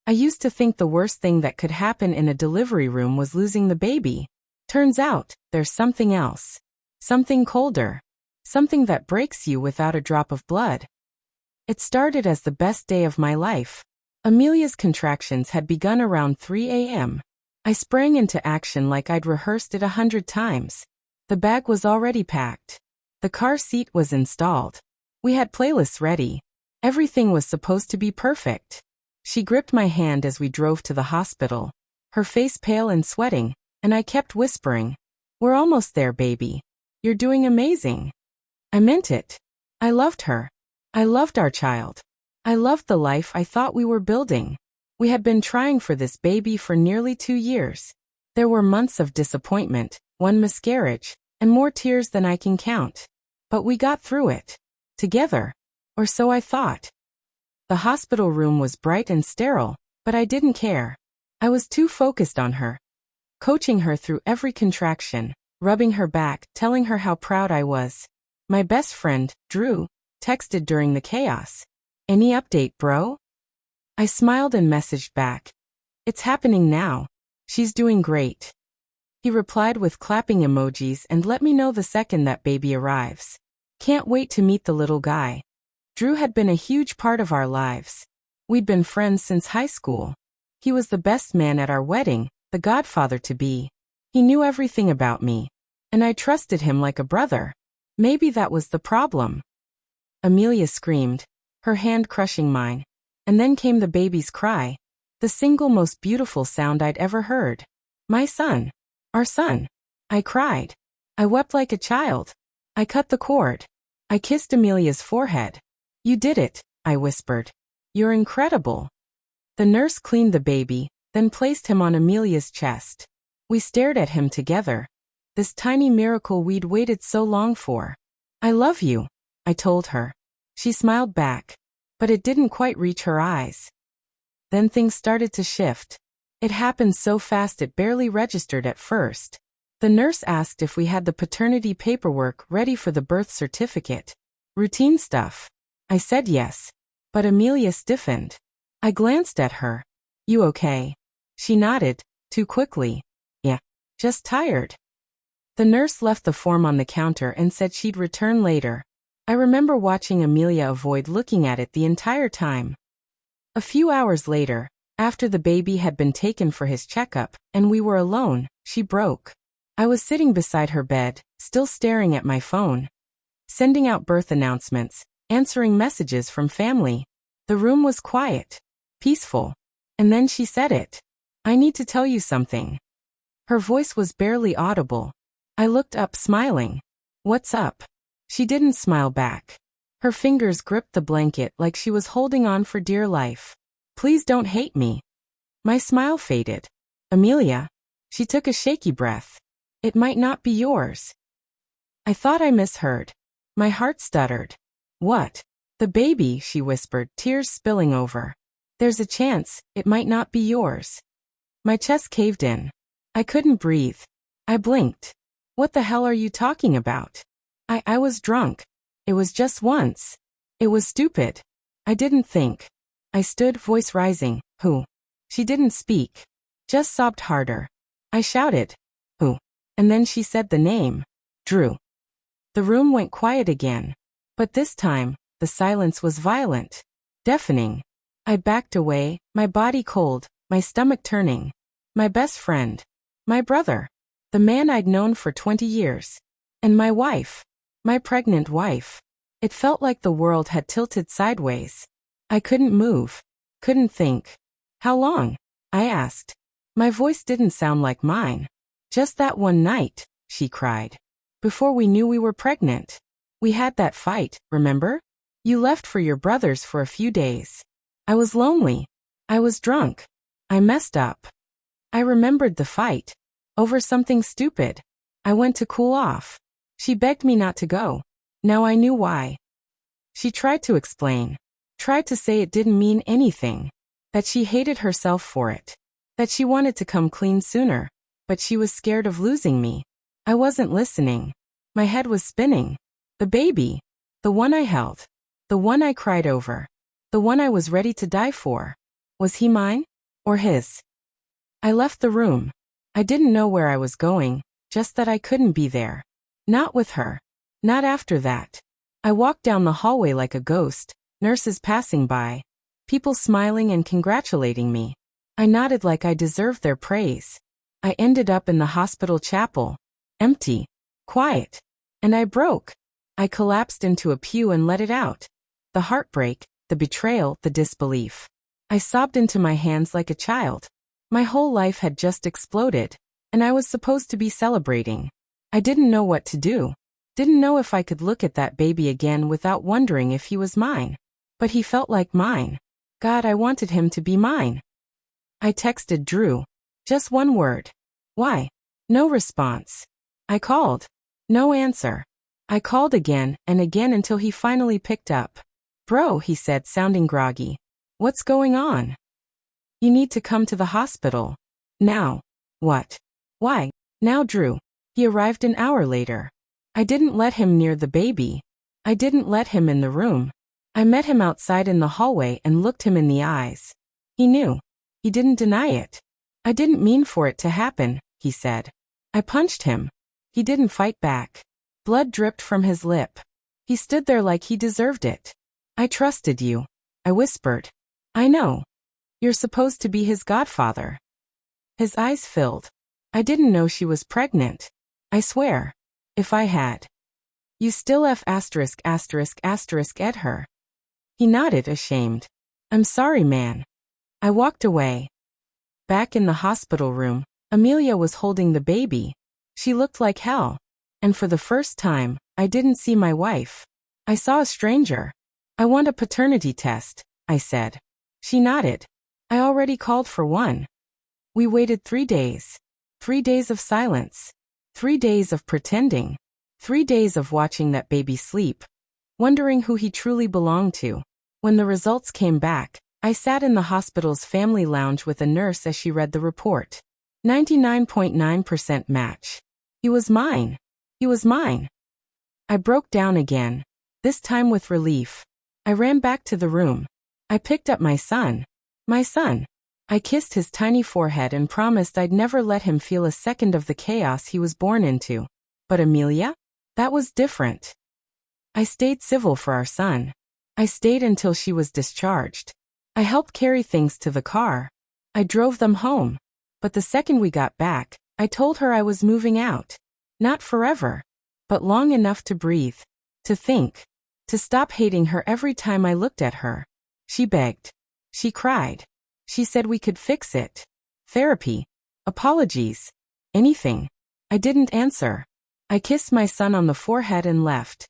I used to think the worst thing that could happen in a delivery room was losing the baby. Turns out, there's something else. Something colder. Something that breaks you without a drop of blood. It started as the best day of my life. Amelia's contractions had begun around 3 a.m. I sprang into action like I'd rehearsed it 100 times. The bag was already packed. The car seat was installed. We had playlists ready. Everything was supposed to be perfect. She gripped my hand as we drove to the hospital, her face pale and sweating, and I kept whispering, "We're almost there, baby. You're doing amazing." I meant it. I loved her. I loved our child. I loved the life I thought we were building. We had been trying for this baby for nearly 2 years. There were months of disappointment, one miscarriage, and more tears than I can count. But we got through it. Together. Or so I thought. The hospital room was bright and sterile, but I didn't care. I was too focused on her. Coaching her through every contraction, rubbing her back, telling her how proud I was. My best friend, Drew, texted during the chaos. "Any update, bro?" I smiled and messaged back. "It's happening now. She's doing great." He replied with clapping emojis and let me know the second that baby arrives. Can't wait to meet the little guy. Drew had been a huge part of our lives. We'd been friends since high school. He was the best man at our wedding, the godfather-to-be. He knew everything about me. And I trusted him like a brother. Maybe that was the problem. Amelia screamed, her hand crushing mine. And then came the baby's cry. The single most beautiful sound I'd ever heard. "My son. Our son." I cried. I wept like a child. I cut the cord. I kissed Amelia's forehead. "You did it," I whispered. "You're incredible." The nurse cleaned the baby, then placed him on Amelia's chest. We stared at him together. This tiny miracle we'd waited so long for. "I love you," I told her. She smiled back, but it didn't quite reach her eyes. Then things started to shift. It happened so fast it barely registered at first. The nurse asked if we had the paternity paperwork ready for the birth certificate. Routine stuff. I said yes. But Amelia stiffened. I glanced at her. "You okay?" She nodded, too quickly. "Yeah. Just tired." The nurse left the form on the counter and said she'd return later. I remember watching Amelia avoid looking at it the entire time. A few hours later, after the baby had been taken for his checkup, and we were alone, she broke. I was sitting beside her bed, still staring at my phone. Sending out birth announcements, answering messages from family. The room was quiet. Peaceful. And then she said it. "I need to tell you something." Her voice was barely audible. I looked up smiling. "What's up?" She didn't smile back. Her fingers gripped the blanket like she was holding on for dear life. "Please don't hate me." My smile faded. "Amelia." She took a shaky breath. "It might not be yours." I thought I misheard. My heart stuttered. "What?" "The baby," she whispered, tears spilling over. "There's a chance it might not be yours." My chest caved in. I couldn't breathe. I blinked. "What the hell are you talking about?" I was drunk. It was just once. It was stupid. I didn't think. I stood, voice rising. "Who?" She didn't speak. Just sobbed harder. I shouted. "Who?" And then she said the name. "Drew." The room went quiet again. But this time, the silence was violent. Deafening. I backed away, my body cold, my stomach turning. My best friend. My brother. The man I'd known for 20 years. And my wife. My pregnant wife. It felt like the world had tilted sideways. I couldn't move. Couldn't think. "How long?" I asked. My voice didn't sound like mine. "Just that one night," she cried. "Before we knew we were pregnant. We had that fight, remember? You left for your brothers for a few days. I was lonely. I was drunk. I messed up. I remembered the fight. Over something stupid. I went to cool off. She begged me not to go. Now I knew why." She tried to explain. Tried to say it didn't mean anything. That she hated herself for it. That she wanted to come clean sooner. But she was scared of losing me. I wasn't listening. My head was spinning. The baby. The one I held. The one I cried over. The one I was ready to die for. Was he mine? Or his. I left the room. I didn't know where I was going, just that I couldn't be there. Not with her. Not after that. I walked down the hallway like a ghost, nurses passing by, people smiling and congratulating me. I nodded like I deserved their praise. I ended up in the hospital chapel. Empty. Quiet. And I broke. I collapsed into a pew and let it out. The heartbreak, the betrayal, the disbelief. I sobbed into my hands like a child. My whole life had just exploded, and I was supposed to be celebrating. I didn't know what to do. Didn't know if I could look at that baby again without wondering if he was mine. But he felt like mine. God, I wanted him to be mine. I texted Drew. Just one word. Why? No response. I called. No answer. I called again and again until he finally picked up. Bro, he said, sounding groggy. What's going on? You need to come to the hospital. Now. What? Why? Now Drew. He arrived an hour later. I didn't let him near the baby. I didn't let him in the room. I met him outside in the hallway and looked him in the eyes. He knew. He didn't deny it. I didn't mean for it to happen, he said. I punched him. He didn't fight back. Blood dripped from his lip. He stood there like he deserved it. I trusted you. I whispered. I know. You're supposed to be his godfather. His eyes filled. I didn't know she was pregnant. I swear. If I had. You still at her. He nodded, ashamed. I'm sorry, man. I walked away. Back in the hospital room, Amelia was holding the baby. She looked like hell. And for the first time, I didn't see my wife. I saw a stranger. I want a paternity test, I said. She nodded. I already called for one. We waited 3 days. 3 days of silence. 3 days of pretending. 3 days of watching that baby sleep. Wondering who he truly belonged to. When the results came back, I sat in the hospital's family lounge with a nurse as she read the report. 99.9% match. He was mine. He was mine. I broke down again. This time with relief. I ran back to the room. I picked up my son. My son. I kissed his tiny forehead and promised I'd never let him feel a second of the chaos he was born into. But Amelia? That was different. I stayed civil for our son. I stayed until she was discharged. I helped carry things to the car. I drove them home. But the second we got back, I told her I was moving out. Not forever. But long enough to breathe. To think. To stop hating her every time I looked at her. She begged. She cried. She said we could fix it. Therapy. Apologies. Anything. I didn't answer. I kissed my son on the forehead and left.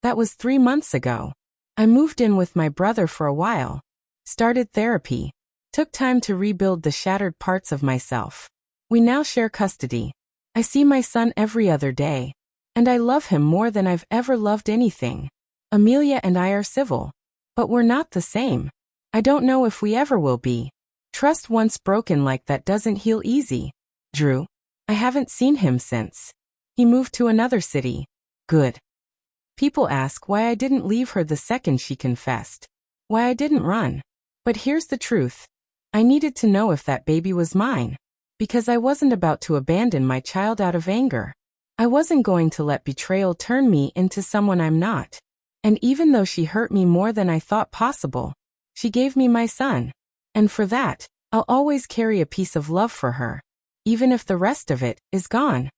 That was 3 months ago. I moved in with my brother for a while. Started therapy. Took time to rebuild the shattered parts of myself. We now share custody. I see my son every other day. And I love him more than I've ever loved anything. Amelia and I are civil. But we're not the same. I don't know if we ever will be. Trust once broken like that doesn't heal easy. Drew. I haven't seen him since. He moved to another city. Good. People ask why I didn't leave her the second she confessed. Why I didn't run. But here's the truth. I needed to know if that baby was mine. Because I wasn't about to abandon my child out of anger. I wasn't going to let betrayal turn me into someone I'm not. And even though she hurt me more than I thought possible, she gave me my son. And for that, I'll always carry a piece of love for her. Even if the rest of it is gone.